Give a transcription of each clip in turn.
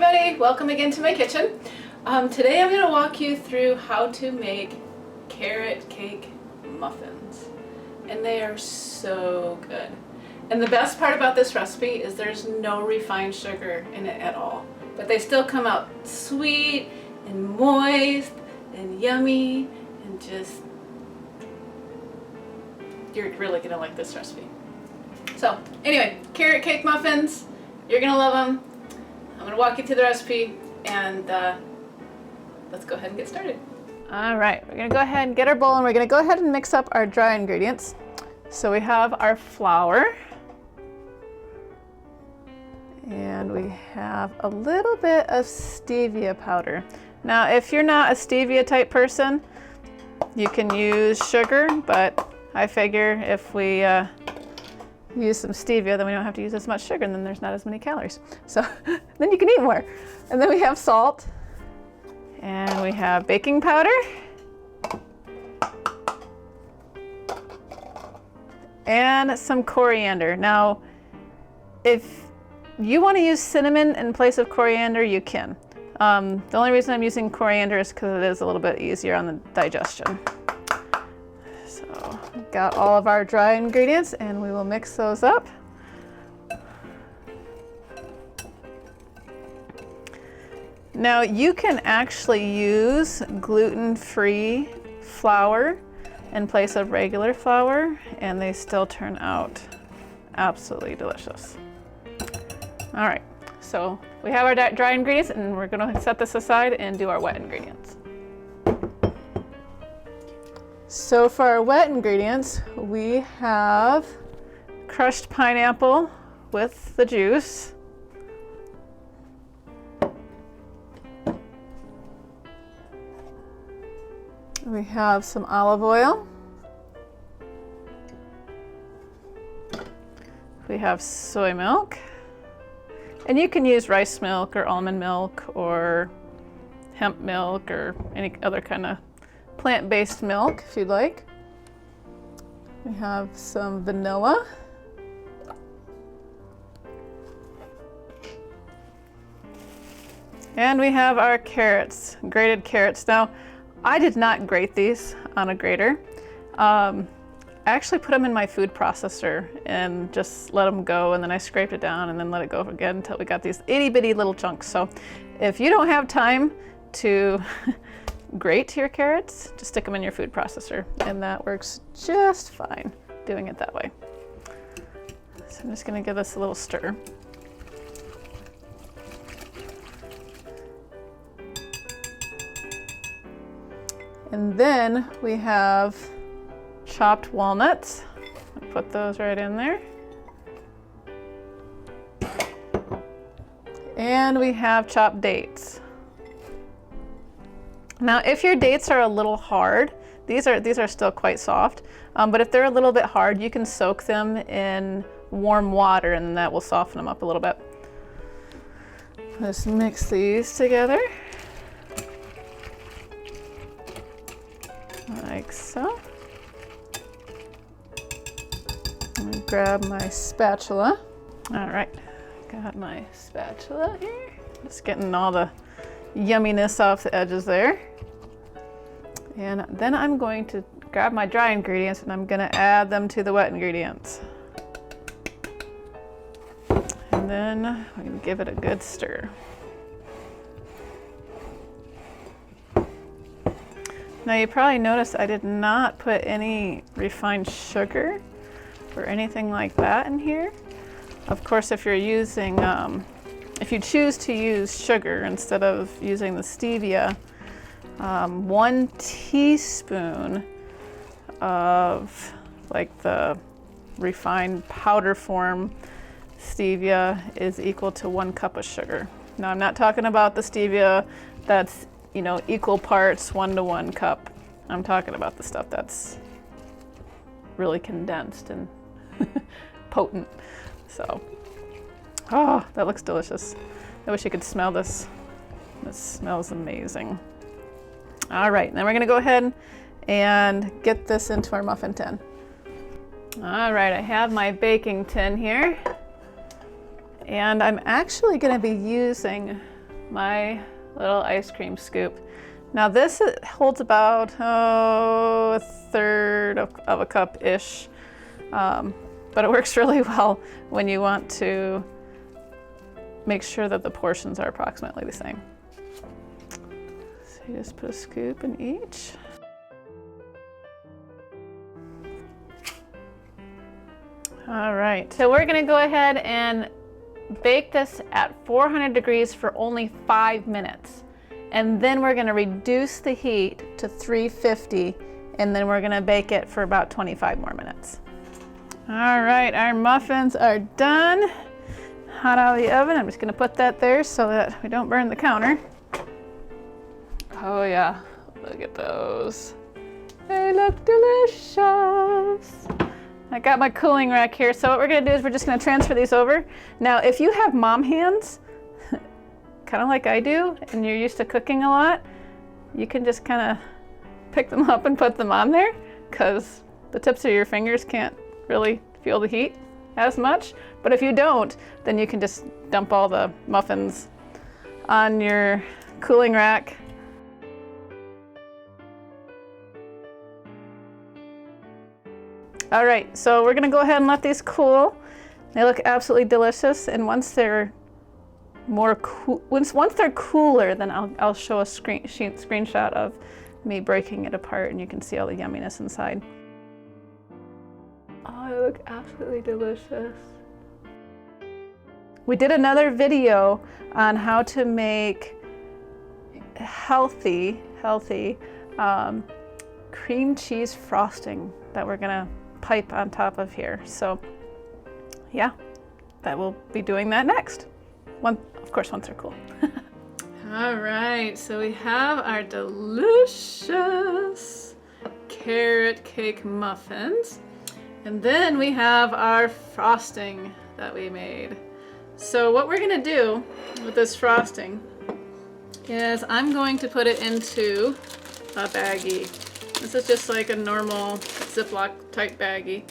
everybody, welcome again to my kitchen. Today I'm going to walk you through how to make carrot cake muffins, and they are so good. And the best part about this recipe is there's no refined sugar in it at all, but they still come out sweet and moist and yummy, and just, you're really going to like this recipe. So anyway, carrot cake muffins, you're going to love them. I'm going to walk you through the recipe, and let's go ahead and get started. All right, we're going to go ahead and get our bowl, and we're going to go ahead and mix up our dry ingredients. So we have our flour, and we have a little bit of stevia powder. Now, if you're not a stevia type person, you can use sugar, but I figure if we use some stevia, then we don't have to use as much sugar, and then there's not as many calories. So then you can eat more. And then we have salt, and we have baking powder, and some coriander. Now, if you want to use cinnamon in place of coriander, you can. The only reason I'm using coriander is because it is a little bit easier on the digestion. So we've got all of our dry ingredients, and we will mix those up. Now, you can actually use gluten-free flour in place of regular flour, and they still turn out absolutely delicious. All right, so we have our dry ingredients, and we're going to set this aside and do our wet ingredients. So for our wet ingredients, we have crushed pineapple with the juice, we have some olive oil, we have soy milk, and you can use rice milk or almond milk or hemp milk or any other kind of plant-based milk if you'd like. We have some vanilla, and we have our carrots, grated carrots. Now, I did not grate these on a grater. I actually put them in my food processor and just let them go, and then I scraped it down and then let it go again until we got these itty bitty little chunks. So if you don't have time to grate your carrots, just stick them in your food processor, and that works just fine doing it that way. So I'm just going to give this a little stir. And then we have chopped walnuts. I'll put those right in there. And we have chopped dates. Now, if your dates are a little hard, these are still quite soft, but if they're a little bit hard, you can soak them in warm water, and that will soften them up a little bit. Let's mix these together, like so. I'm gonna grab my spatula. All right, got my spatula here. Just getting all the yumminess off the edges there. And then I'm going to grab my dry ingredients, and I'm going to add them to the wet ingredients. And then I'm going to give it a good stir. Now, you probably noticed I did not put any refined sugar or anything like that in here. Of course, if you're using if you choose to use sugar instead of using the stevia, 1 teaspoon of like the refined powder form stevia is equal to 1 cup of sugar. Now, I'm not talking about the stevia that's, you know, equal parts 1 to 1 cup. I'm talking about the stuff that's really condensed and potent. So, oh, that looks delicious. I wish you could smell this. This smells amazing. All right, then we're gonna go ahead and get this into our muffin tin. All right, I have my baking tin here, and I'm actually gonna be using my little ice cream scoop. Now this holds about a third of a cup-ish, but it works really well when you want to make sure that the portions are approximately the same. So you just put a scoop in each. All right, so we're gonna go ahead and bake this at 400 degrees for only 5 minutes. And then we're gonna reduce the heat to 350, and then we're gonna bake it for about 25 more minutes. All right, our muffins are done. Hot out of the oven. I'm just gonna put that there so that we don't burn the counter. Oh yeah, look at those. They look delicious. I got my cooling rack here, so what we're gonna do is we're just gonna transfer these over. Now, if you have mom hands, kind of like I do, and you're used to cooking a lot, you can just kind of pick them up and put them on there, because the tips of your fingers can't really feel the heat as much. But if you don't, then you can just dump all the muffins on your cooling rack. All right, so we're gonna go ahead and let these cool. They look absolutely delicious, and once they're once they're cooler, then I'll show a screenshot of me breaking it apart, and you can see all the yumminess inside. Oh, they look absolutely delicious. We did another video on how to make healthy cream cheese frosting that we're gonna pipe on top of here. So yeah, that will be doing that next. Of course, once they're cool. All right, so we have our delicious carrot cake muffins. And then we have our frosting that we made. So what we're gonna do with this frosting is I'm going to put it into a baggie. This is just like a normal Ziploc type baggie.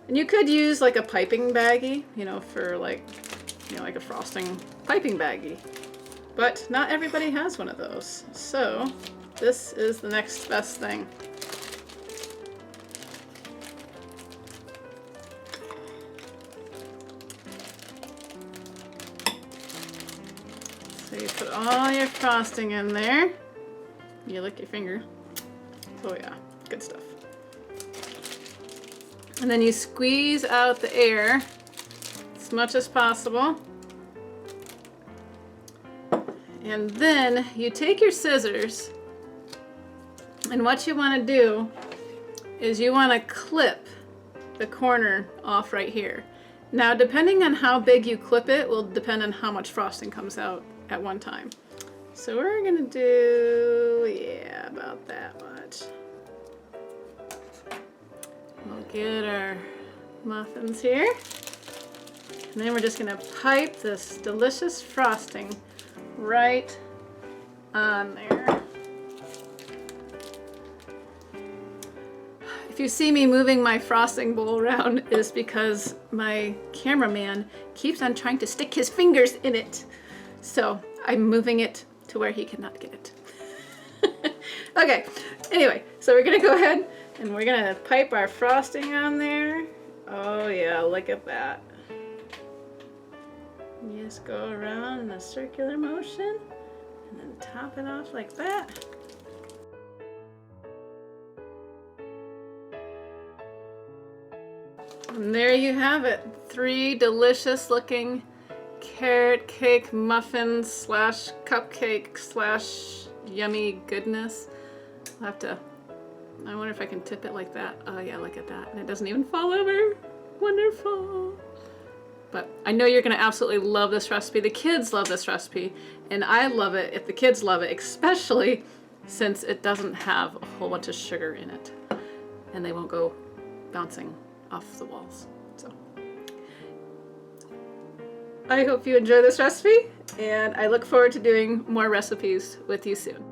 And you could use like a piping baggie, you know, for like a frosting piping baggie. But not everybody has one of those. So this is the next best thing. So you put all your frosting in there. You lick your finger. Oh yeah, good stuff. And then you squeeze out the air as much as possible. And then you take your scissors, and what you want to do is you want to clip the corner off right here. Now, depending on how big you clip it will depend on how much frosting comes out at one time. So we're gonna do, yeah, about that much. We'll get our muffins here. And then we're just gonna pipe this delicious frosting right on there. If you see me moving my frosting bowl around, is because my cameraman keeps on trying to stick his fingers in it. So I'm moving it to where he cannot get it. Okay, anyway, so we're gonna go ahead and we're gonna pipe our frosting on there. Oh yeah, look at that. You just go around in a circular motion and then top it off like that. And there you have it. 3 delicious looking carrot cake muffins slash cupcake slash yummy goodness. I'll have to, I wonder if I can tip it like that. Oh yeah, look at that. And it doesn't even fall over. Wonderful. But I know you're gonna absolutely love this recipe. The kids love this recipe, and I love it if the kids love it, especially since it doesn't have a whole bunch of sugar in it, and they won't go bouncing off the walls. So I hope you enjoy this recipe, and I look forward to doing more recipes with you soon.